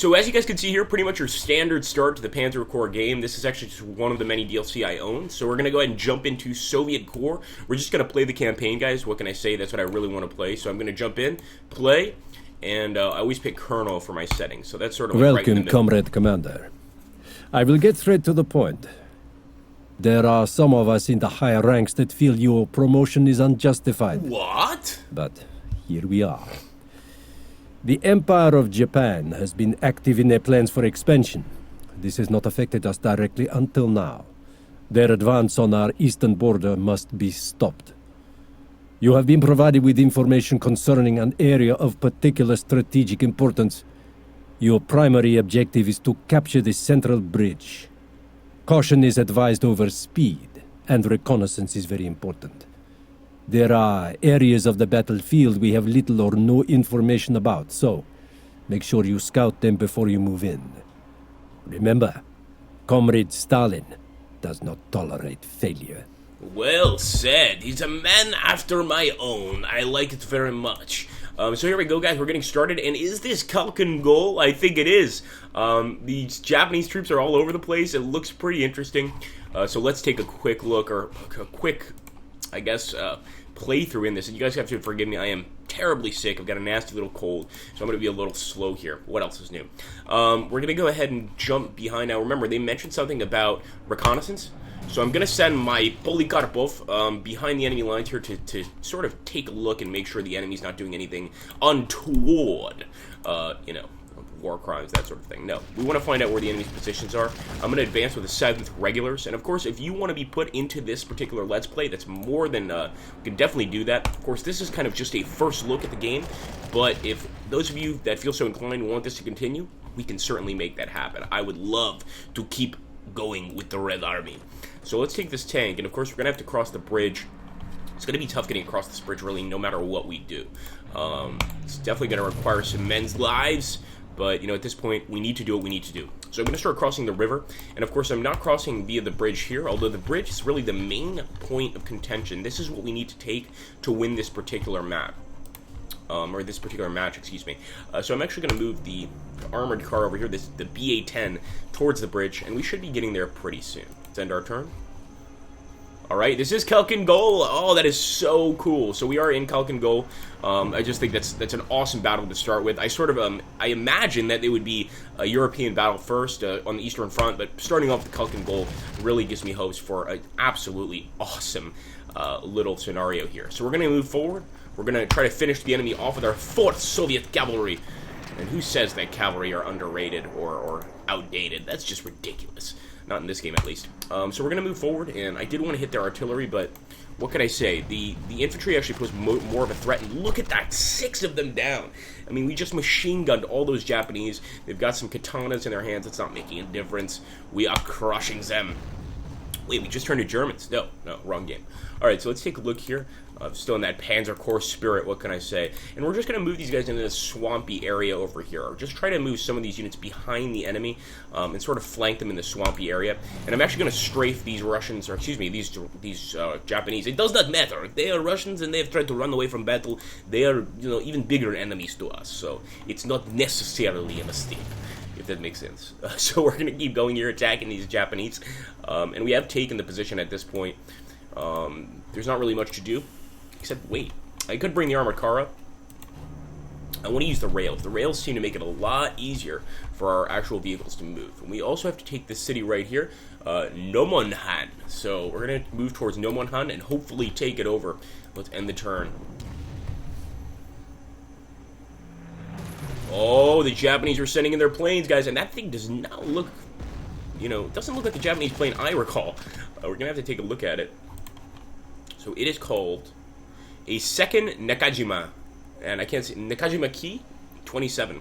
So as you guys can see here, pretty much your standard start to the Panzer Corps game. This is actually just one of the many DLC I own. So we're going to go ahead and jump into Soviet Corps. We're just going to play the campaign, guys. What can I say? That's what I really want to play. So I'm going to jump in, play, and I always pick Colonel for my settings. So that's sort of like Welcome, right in the middle. Comrade Commander. I will get straight to the point. There are some of us in the higher ranks that feel your promotion is unjustified. What? But here we are. The Empire of Japan has been active in their plans for expansion. This has not affected us directly until now. Their advance on our eastern border must be stopped. You have been provided with information concerning an area of particular strategic importance. Your primary objective is to capture the central bridge. Caution is advised over speed, and reconnaissance is very important. There are areas of the battlefield we have little or no information about, so make sure you scout them before you move in. Remember, Comrade Stalin does not tolerate failure. Well said. He's a man after my own. I like it very much. So here we go, guys. We're getting started. And is this Kalkan Gol? I think it is. These Japanese troops are all over the place. It looks pretty interesting. So let's take a quick look, or a quick, I guess, playthrough in this. And you guys have to forgive me. I am terribly sick. I've got a nasty little cold, so I'm going to be a little slow here. What else is new? We're going to go ahead and jump behind now. Remember, they mentioned something about reconnaissance. So I'm going to send my Polikarpov behind the enemy lines here to sort of take a look and make sure the enemy's not doing anything untoward. You know, war crimes, that sort of thing. No, we want to find out where the enemy's positions are. I'm going to advance with the 7th Regulars. And of course, if you want to be put into this particular Let's Play, that's more than, you can definitely do that. Of course, this is kind of just a first look at the game. But if those of you that feel so inclined want this to continue, we can certainly make that happen. I would love to keep going with the Red Army. So let's take this tank, and of course we're going to have to cross the bridge. It's going to be tough getting across this bridge, really, no matter what we do. It's definitely going to require some men's lives, but, you know, at this point, we need to do what we need to do. So I'm going to start crossing the river, and of course I'm not crossing via the bridge here, although the bridge is really the main point of contention. This is what we need to take to win this particular map. Or this particular match, excuse me. So I'm actually going to move the armored car over here, the BA-10, towards the bridge, and we should be getting there pretty soon. Let's end our turn. Alright, this is Kalkan Gol. Oh, that is so cool. So we are in Kalkan Gol. I just think that's an awesome battle to start with. I sort of, I imagine that it would be a European battle first on the Eastern Front, but starting off with Kalkan Gol really gives me hopes for an absolutely awesome little scenario here. So we're going to move forward. We're going to try to finish the enemy off with our 4th Soviet Cavalry. And who says that cavalry are underrated or outdated? That's just ridiculous. Not in this game, at least. So we're going to move forward, and I did want to hit their artillery, but what can I say? The infantry actually pose more of a threat, and look at that, 6 of them down. I mean, we just machine-gunned all those Japanese. They've got some katanas in their hands. It's not making a difference. We are crushing them. Wait, we just turned to Germans. No, wrong game. Alright, so let's take a look here. Still in that Panzer Corps spirit, what can I say? And we're just going to move these guys into this swampy area over here. Or just try to move some of these units behind the enemy and sort of flank them in the swampy area. And I'm actually going to strafe these Russians, or excuse me, these Japanese. It does not matter. They are Russians and they have tried to run away from battle. They are, you know, even bigger enemies to us. So it's not necessarily a mistake, if that makes sense. So we're going to keep going here, attacking these Japanese. And we have taken the position at this point. There's not really much to do. Except, wait, I could bring the armored car up. I want to use the rails. The rails seem to make it a lot easier for our actual vehicles to move. And we also have to take this city right here, Nomonhan. So we're going to move towards Nomonhan and hopefully take it over. Let's end the turn. Oh, the Japanese are sending in their planes, guys. And that thing does not look, you know, it doesn't look like the Japanese plane I recall. We're going to have to take a look at it. So it is called a 2nd Nakajima, and I can't see, Nakajima Key 27.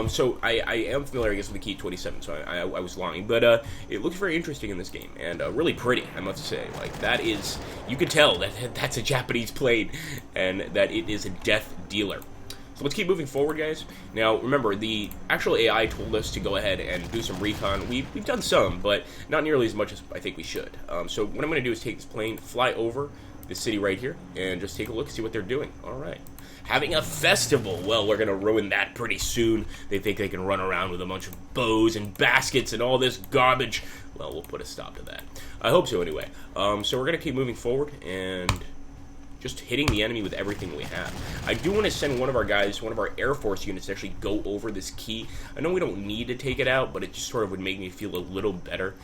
So I am familiar, I guess, with the Key 27, so I was lying, but it looks very interesting in this game, and really pretty, I must say. Like, that is, you can tell that that's a Japanese plane, and that it is a death dealer. So let's keep moving forward, guys. Now, remember, the actual AI told us to go ahead and do some recon. We've done some, but not nearly as much as I think we should. So what I'm going to do is take this plane, fly over the city right here, and just take a look, see what they're doing. All right. having a festival. Well, we're going to ruin that pretty soon. They think they can run around with a bunch of bows and baskets and all this garbage. Well, we'll put a stop to that. I hope so anyway. So we're going to keep moving forward and just hitting the enemy with everything we have. I do want to send one of our guys, one of our Air Force units, to actually go over this key. I know we don't need to take it out, but it just sort of would make me feel a little better.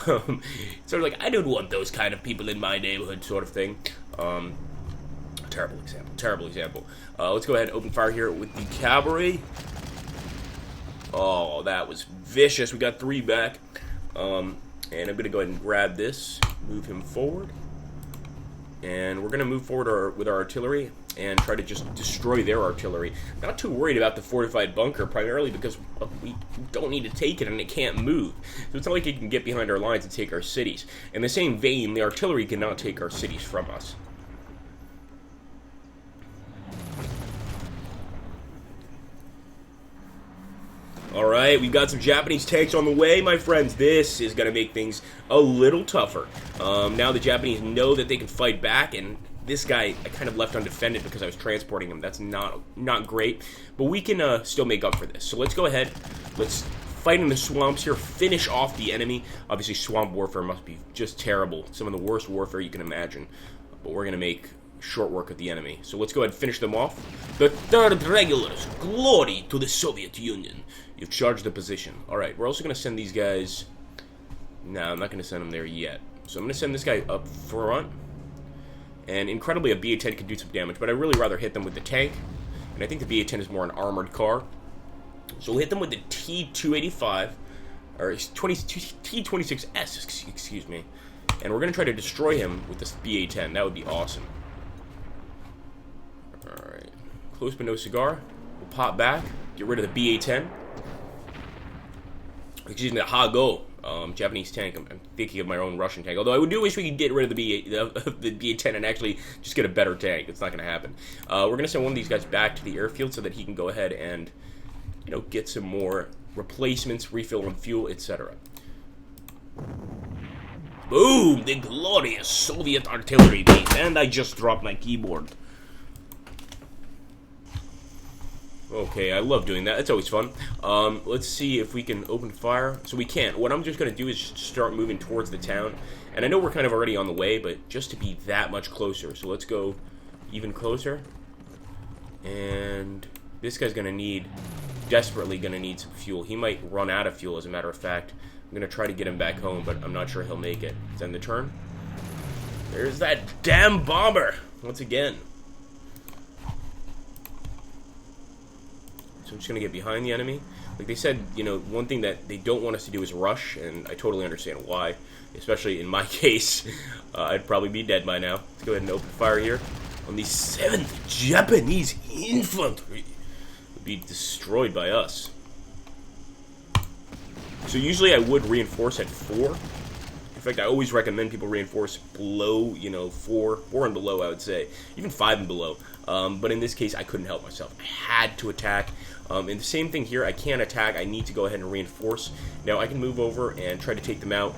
Sort of like, I don't want those kind of people in my neighborhood sort of thing. Terrible example. Terrible example. Let's go ahead and open fire here with the cavalry. Oh, that was vicious. We got 3 back. And I'm going to go ahead and grab this, move him forward. And we're going to move forward with our artillery and try to just destroy their artillery. Not too worried about the fortified bunker, primarily because we don't need to take it and it can't move. So it's not like it can get behind our lines and take our cities. In the same vein, the artillery cannot take our cities from us. Alright, we've got some Japanese tanks on the way, my friends. This is going to make things a little tougher. Now the Japanese know that they can fight back, and this guy I kind of left undefended because I was transporting him. That's not great, but we can still make up for this. So let's go ahead. Let's fight in the swamps here, finish off the enemy. Obviously, swamp warfare must be just terrible. Some of the worst warfare you can imagine, but we're going to make short work of the enemy. So let's go ahead and finish them off. The 3rd Regulars, glory to the Soviet Union. You've charged the position. Alright, we're also going to send these guys... No, I'm not going to send them there yet. So I'm going to send this guy up front. And incredibly, a BA-10 can do some damage, but I'd really rather hit them with the tank. And I think the BA-10 is more an armored car. So we'll hit them with the T-285, or T-26S, excuse me. And we're going to try to destroy him with this BA-10. That would be awesome. Alright. Close but no cigar. We'll pop back. Get rid of the BA-10. Excuse me, the Hago. Japanese tank. I'm thinking of my own Russian tank. Although I do wish we could get rid of the BA-10 and actually just get a better tank. It's not going to happen. We're going to send one of these guys back to the airfield so that he can go ahead and, you know, get some more replacements, refill on fuel, etc. Boom! The glorious Soviet artillery beat. And I just dropped my keyboard. Okay, I love doing that. It's always fun. Let's see if we can open fire. So we can't. What I'm just going to do is just start moving towards the town. And I know we're kind of already on the way, but just to be that much closer. So let's go even closer. And this guy's going to need, desperately going to need some fuel. He might run out of fuel, as a matter of fact. I'm going to try to get him back home, but I'm not sure he'll make it. Is that the turn? There's that damn bomber once again. So I'm just going to get behind the enemy. Like they said, you know, one thing that they don't want us to do is rush, and I totally understand why. Especially in my case, I'd probably be dead by now. Let's go ahead and open fire here on the 7th Japanese Infantry. Would be destroyed by us. So usually I would reinforce at 4. In fact, I always recommend people reinforce below, you know, 4 and below, I would say. Even 5 and below. But in this case, I couldn't help myself. I had to attack. And the same thing here, I can't attack. I need to go ahead and reinforce. Now, I can move over and try to take them out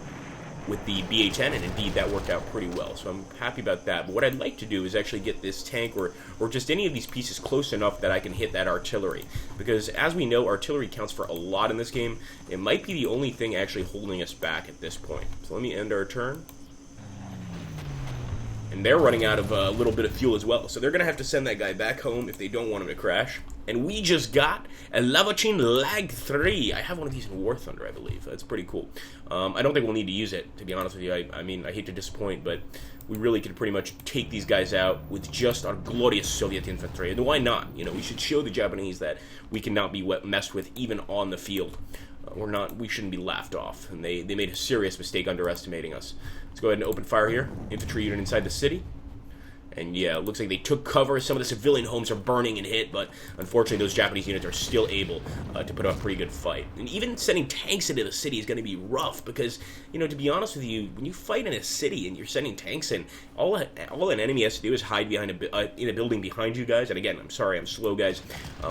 with the BA-10, and indeed, that worked out pretty well. So I'm happy about that. But what I'd like to do is actually get this tank or just any of these pieces close enough that I can hit that artillery. Because, as we know, artillery counts for a lot in this game. It might be the only thing actually holding us back at this point. So let me end our turn. And they're running out of a little bit of fuel as well. So they're going to have to send that guy back home if they don't want him to crash. And we just got a Lavachin Lag 3. I have one of these in War Thunder, I believe. That's pretty cool. I don't think we'll need to use it, to be honest with you. I mean, I hate to disappoint, but we really could pretty much take these guys out with just our glorious Soviet infantry. And why not? You know, we should show the Japanese that we cannot be messed with even on the field. We shouldn't be laughed off. And they made a serious mistake underestimating us. Let's go ahead and open fire here. Infantry unit inside the city. And yeah, it looks like they took cover. Some of the civilian homes are burning and hit, but unfortunately those Japanese units are still able to put up a pretty good fight. And even sending tanks into the city is going to be rough because, you know, to be honest with you, when you fight in a city and you're sending tanks in, all an enemy has to do is hide behind in a building behind you guys. And again, I'm sorry, I'm slow, guys.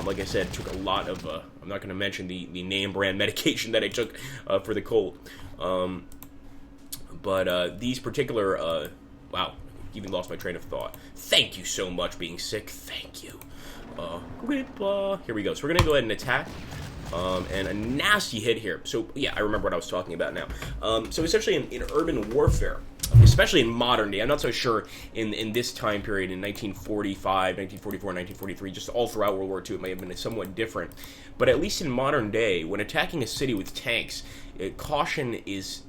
Like I said, took a lot of, I'm not going to mention the name brand medication that I took for the cold. But these particular, wow. Even lost my train of thought. Thank you so much, being sick. Thank you. Here we go. So we're going to go ahead and attack. And a nasty hit here. So, yeah, I remember what I was talking about now. So essentially in urban warfare, especially in modern day, I'm not so sure in this time period, in 1945, 1944, 1943, just all throughout World War II, it may have been somewhat different. But at least in modern day, when attacking a city with tanks, caution is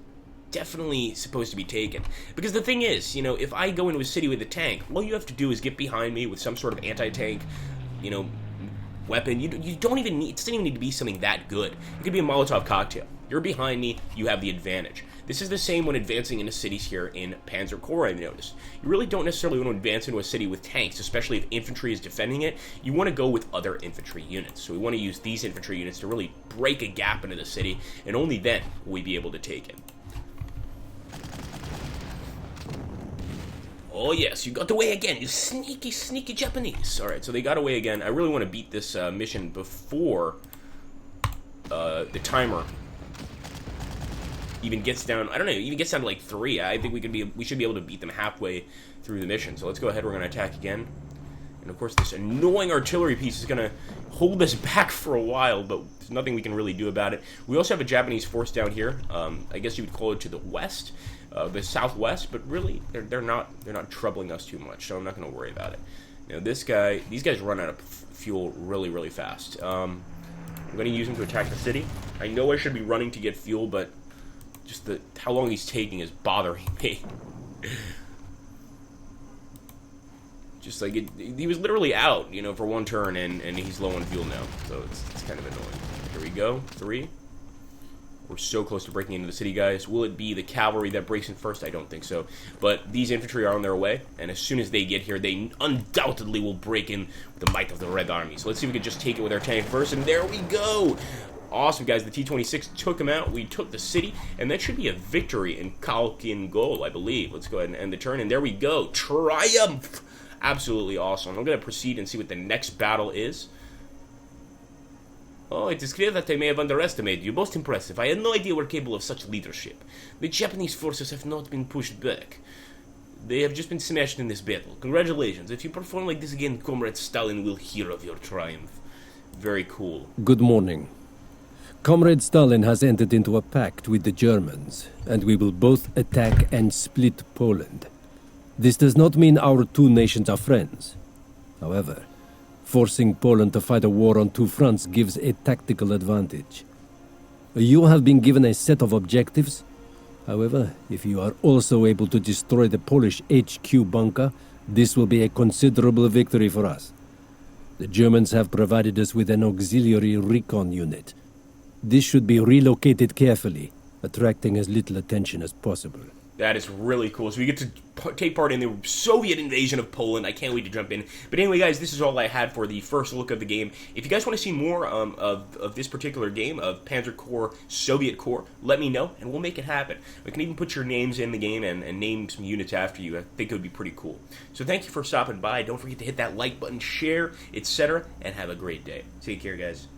definitely supposed to be taken. Because the thing is, you know, if I go into a city with a tank, all you have to do is get behind me with some sort of anti-tank, you know, weapon. You don't even need, it doesn't even need to be something that good. It could be a Molotov cocktail. You're behind me, you have the advantage. This is the same when advancing into cities here in Panzer Corps, I've noticed. You really don't necessarily want to advance into a city with tanks, especially if infantry is defending it. You want to go with other infantry units. So we want to use these infantry units to really break a gap into the city, and only then will we be able to take it. Oh yes, you got away again, you sneaky, sneaky Japanese. Alright, so they got away again. I really want to beat this mission before the timer even gets down, I don't know, even gets down to like 3. I think we should be able to beat them halfway through the mission. So let's go ahead, we're going to attack again. And of course this annoying artillery piece is going to hold us back for a while, but there's nothing we can really do about it. We also have a Japanese force down here. I guess you would call it to the west. The southwest, but really they're not troubling us too much, so I'm not going to worry about it. Now these guys run out of fuel really, really fast. I'm going to use them to attack the city. I know I should be running to get fuel, but just how long he's taking is bothering me. Just like he was literally out, you know, for one turn, and he's low on fuel now, so it's kind of annoying. Here we go, 3. We're so close to breaking into the city, guys. Will it be the cavalry that breaks in first? I don't think so. But these infantry are on their way, and as soon as they get here, they undoubtedly will break in with the might of the Red Army. So let's see if we can just take it with our tank first, and there we go! Awesome, guys. The T-26 took him out. We took the city, and that should be a victory in Khalkhin Gol, I believe. Let's go ahead and end the turn, and there we go. Triumph! Absolutely awesome. I'm going to proceed and see what the next battle is. Oh, it is clear that I may have underestimated you. Most impressive. I had no idea we're capable of such leadership. The Japanese forces have not been pushed back. They have just been smashed in this battle. Congratulations. If you perform like this again, Comrade Stalin will hear of your triumph. Very cool. Good morning. Comrade Stalin has entered into a pact with the Germans, and we will both attack and split Poland. This does not mean our two nations are friends. However, forcing Poland to fight a war on two fronts gives a tactical advantage. You have been given a set of objectives. However, if you are also able to destroy the Polish HQ bunker, this will be a considerable victory for us. The Germans have provided us with an auxiliary recon unit. This should be relocated carefully, attracting as little attention as possible. That is really cool. So we get to take part in the Soviet invasion of Poland. I can't wait to jump in. But anyway, guys, this is all I had for the first look of the game. If you guys want to see more of this particular game, of Panzer Corps, Soviet Corps, let me know, and we'll make it happen. We can even put your names in the game and name some units after you. I think it would be pretty cool. So thank you for stopping by. Don't forget to hit that like button, share, etc., and have a great day. Take care, guys.